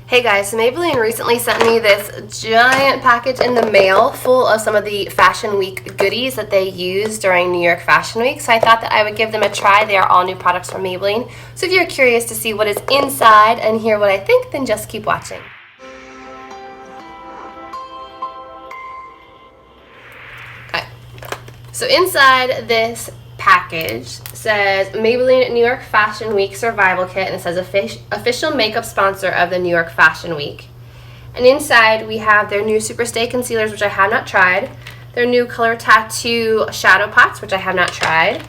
Hey guys, so Maybelline recently sent me this giant package in the mail full of some of the Fashion Week goodies that they use during New York Fashion Week. So I thought that I would give them a try. They are all new products from Maybelline. So if you're curious to see what is inside and hear what I think, then just keep watching. Okay, so inside this package says Maybelline New York Fashion Week Survival Kit, and it says official makeup sponsor of the New York Fashion Week. And inside we have their new Superstay concealers, which I have not tried, their new Color Tattoo shadow pots, which I have not tried,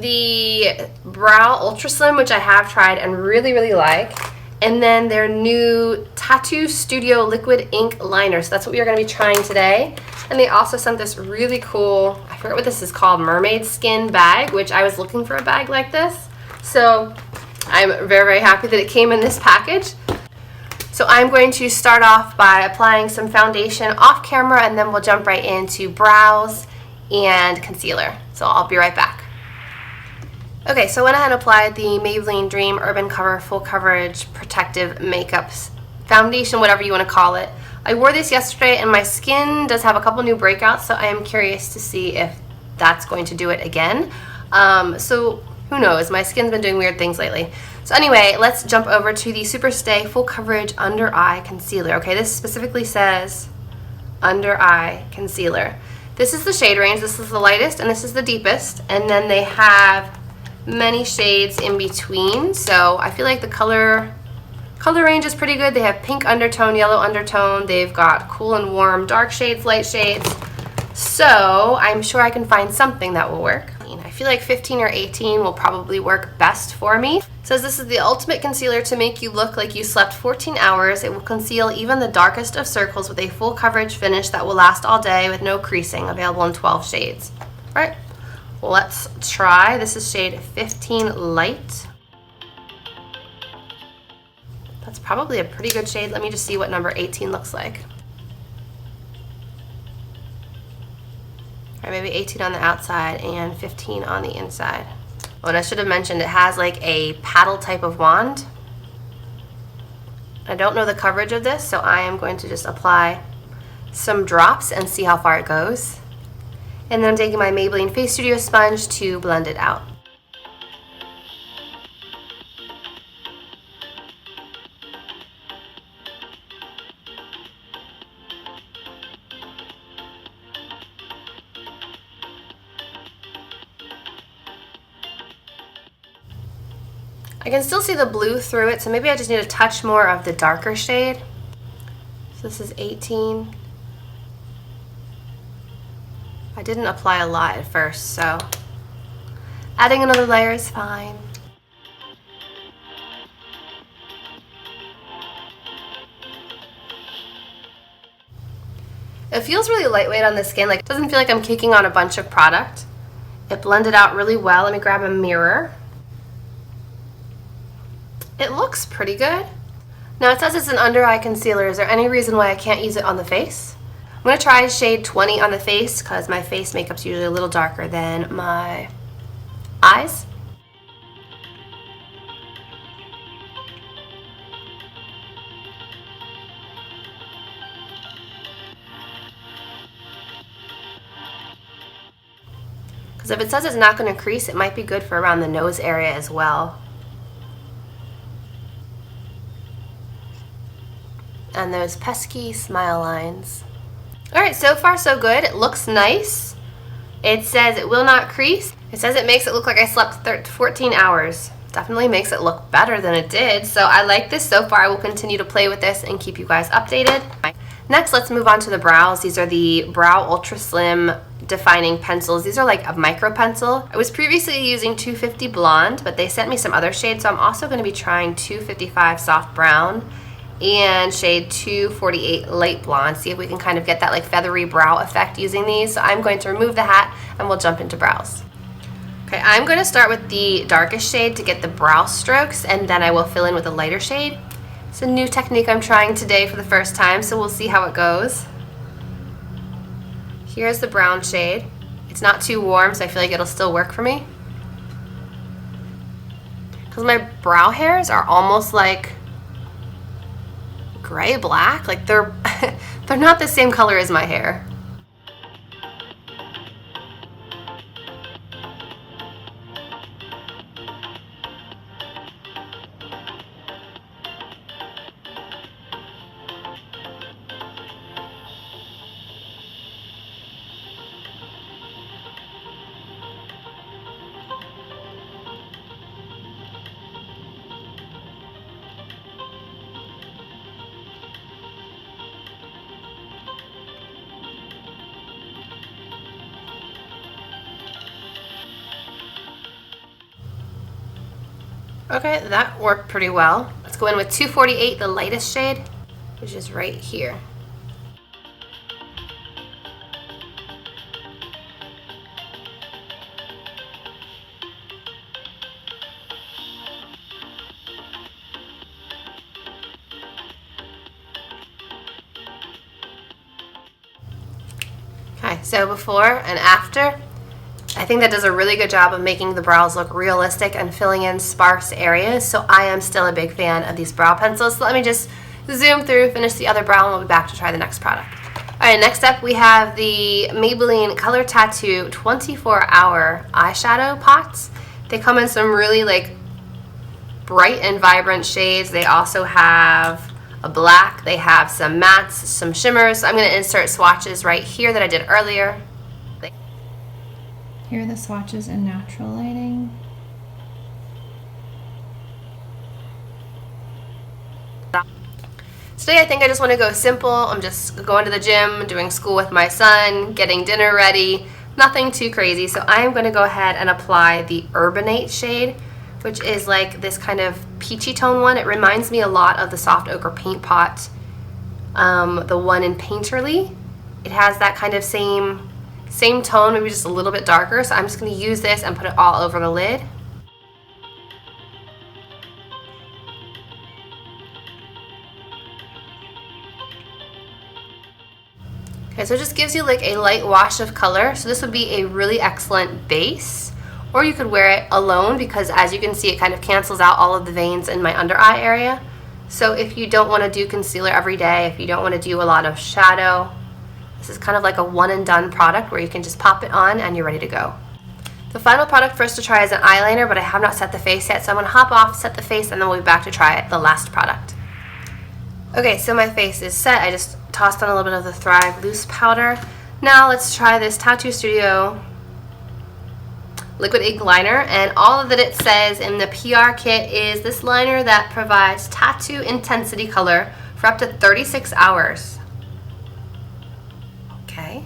the Brow Ultra Slim, which I have tried and really like, and then their new Tattoo Studio Liquid Ink Liner. So that's what we are going to be trying today. And they also sent this really cool, I forget what this is called, mermaid skin bag, which I was looking for a bag like this. So I'm very happy that it came in this package. So I'm going to start off by applying some foundation off camera, and then we'll jump right into brows and concealer. So I'll be right back. Okay, so I went ahead and applied the Maybelline Dream Urban Cover Full Coverage Protective Makeup Foundation, whatever you want to call it. I wore this yesterday and my skin does have a couple new breakouts, so I am curious to see if that's going to do it again. So who knows, my skin's been doing weird things lately. So anyway, let's jump over to the Superstay Full Coverage Under Eye Concealer. Okay, this specifically says Under Eye Concealer. This is the shade range. This is the lightest and this is the deepest, and then they have many shades in between. So I feel like the color range is pretty good. They have pink undertone, yellow undertone. They've got cool and warm dark shades, light shades. So I'm sure I can find something that will work. I feel like 15 or 18 will probably work best for me. It says this is the ultimate concealer to make you look like you slept 14 hours. It will conceal even the darkest of circles with a full coverage finish that will last all day with no creasing. Available in 12 shades. All right, let's try. This is shade 15 Light. That's probably a pretty good shade. Let me just see what number 18 looks like. Or maybe 18 on the outside and 15 on the inside. Oh, and I should have mentioned it has like a paddle type of wand. I don't know the coverage of this, so I am going to just apply some drops and see how far it goes. And then I'm taking my Maybelline Face Studio sponge to blend it out. I can still see the blue through it, so maybe I just need a touch more of the darker shade. So this is 18. I didn't apply a lot at first, so adding another layer is fine. It feels really lightweight on the skin, like it doesn't feel like I'm caking on a bunch of product. It blended out really well. Let me grab a mirror. It looks pretty good. Now it says it's an under eye concealer. Is there any reason why I can't use it on the face? I'm going to try shade 20 on the face because my face makeup's usually a little darker than my eyes. Because if it says it's not going to crease, it might be good for around the nose area as well. And those pesky smile lines. Alright, so far so good. It looks nice. It says it will not crease. It says it makes it look like I slept 14 hours. Definitely makes it look better than it did. So I like this so far. I will continue to play with this and keep you guys updated. Next, let's move on to the brows. These are the Brow Ultra Slim Defining Pencils. These are like a micro pencil. I was previously using 250 Blonde, but they sent me some other shades. So I'm also going to be trying 255 Soft Brown and shade 248 Light Blonde. See if we can kind of get that like feathery brow effect using these. So I'm going to remove the hat and we'll jump into brows. Okay, I'm going to start with the darkest shade to get the brow strokes, and then I will fill in with a lighter shade. It's a new technique I'm trying today for the first time, so we'll see how it goes. Here's the brown shade. It's not too warm, so I feel like it'll still work for me. Because my brow hairs are almost like gray black. Like they're they're not the same color as my hair. Okay, that worked pretty well. Let's go in with 248, the lightest shade, which is right here. Okay, so before and after, I think that does a really good job of making the brows look realistic and filling in sparse areas. So I am still a big fan of these brow pencils. So let me just zoom through, finish the other brow, and we'll be back to try the next product. All right, next up we have the Maybelline Color Tattoo 24-hour eyeshadow pots. They come in some really like bright and vibrant shades. They also have a black, they have some mattes, some shimmers. So I'm going to insert swatches right here that I did earlier. Here are the swatches in natural lighting. Today I think I just want to go simple. I'm just going to the gym, doing school with my son, getting dinner ready, nothing too crazy. So I am going to go ahead and apply the Urbanite shade, which is like this kind of peachy tone one. It reminds me a lot of the Soft Ochre Paint Pot, the one in Painterly. It has that kind of same tone, maybe just a little bit darker. So I'm just going to use this and put it all over the lid. Okay, so it just gives you like a light wash of color. So this would be a really excellent base, or you could wear it alone because as you can see, it kind of cancels out all of the veins in my under eye area. So if you don't want to do concealer every day, if you don't want to do a lot of shadow, this is kind of like a one and done product where you can just pop it on and you're ready to go. The final product for us to try is an eyeliner, but I have not set the face yet, so I'm going to hop off, set the face, and then we'll be back to try the last product. Okay, so my face is set. I just tossed on a little bit of the Thrive Loose Powder. Now let's try this Tattoo Studio Liquid Ink Liner, and all that it says in the PR kit is this liner that provides tattoo intensity color for up to 36 hours. Okay.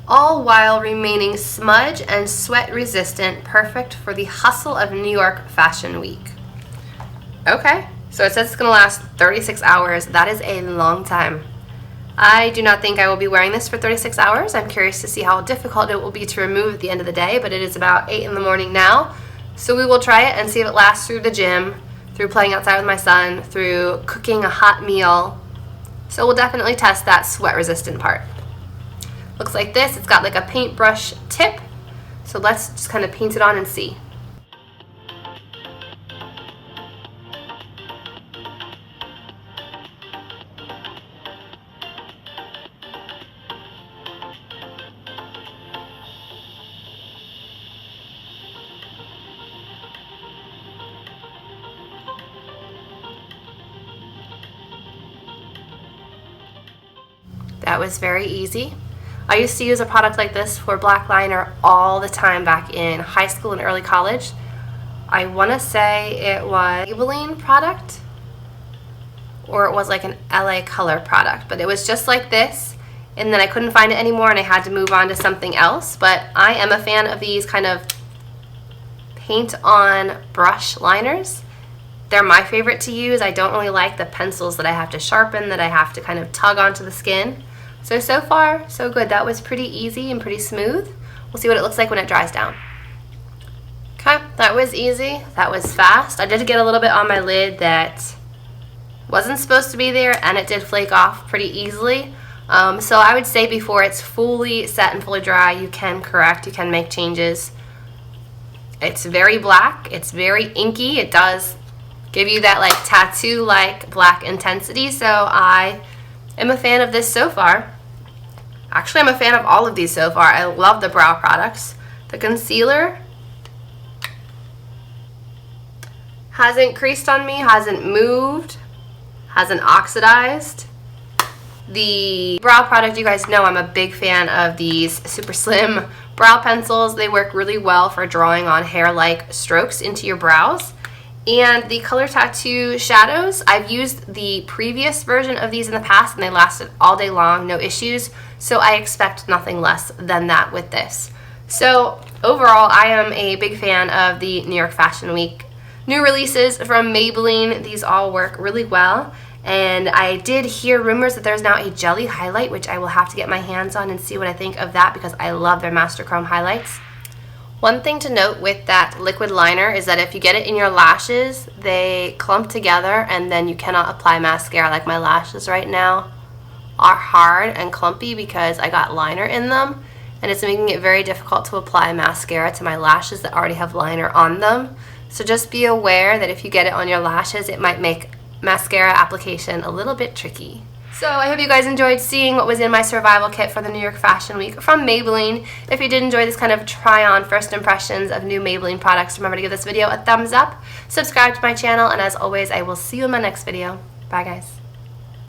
All while remaining smudge and sweat resistant, perfect for the hustle of New York Fashion Week. Okay, so it says it's going to last 36 hours. That is a long time. I do not think I will be wearing this for 36 hours. I'm curious to see how difficult it will be to remove at the end of the day, but it is about 8 in the morning now. So we will try it and see if it lasts through the gym, through playing outside with my son, through cooking a hot meal. So we'll definitely test that sweat resistant part. Looks like this. It's got like a paintbrush tip. So let's just kind of paint it on and see. That was very easy. I used to use a product like this for black liner all the time back in high school and early college. I want to say it was a Maybelline product, or it was like an LA Color product, but it was just like this, and then I couldn't find it anymore and I had to move on to something else. But I am a fan of these kind of paint on brush liners. They're my favorite to use. I don't really like the pencils that I have to sharpen, that I have to kind of tug onto the skin. So far, so good. That was pretty easy and pretty smooth. We'll see what it looks like when it dries down. Okay, that was easy. That was fast. I did get a little bit on my lid that wasn't supposed to be there, and it did flake off pretty easily. So I would say before it's fully set and fully dry, you can correct, you can make changes. It's very black. It's very inky. It does give you that like tattoo-like black intensity. So I am a fan of this so far. Actually, I'm a fan of all of these so far. I love the brow products. The concealer hasn't creased on me, hasn't moved, hasn't oxidized. The brow product, you guys know I'm a big fan of these super slim brow pencils. They work really well for drawing on hair-like strokes into your brows. And the Color Tattoo shadows, I've used the previous version of these in the past and they lasted all day long, no issues. So I expect nothing less than that with this. So overall, I am a big fan of the New York Fashion Week new releases from Maybelline. These all work really well. And I did hear rumors that there's now a jelly highlight, which I will have to get my hands on and see what I think of that because I love their Master Chrome highlights. One thing to note with that liquid liner is that if you get it in your lashes, they clump together and then you cannot apply mascara. Like my lashes right now are hard and clumpy because I got liner in them, and it's making it very difficult to apply mascara to my lashes that already have liner on them. So just be aware that if you get it on your lashes, it might make mascara application a little bit tricky. So I hope you guys enjoyed seeing what was in my survival kit for the New York Fashion Week from Maybelline. If you did enjoy this kind of try-on first impressions of new Maybelline products, remember to give this video a thumbs up, subscribe to my channel, and as always, I will see you in my next video. Bye guys.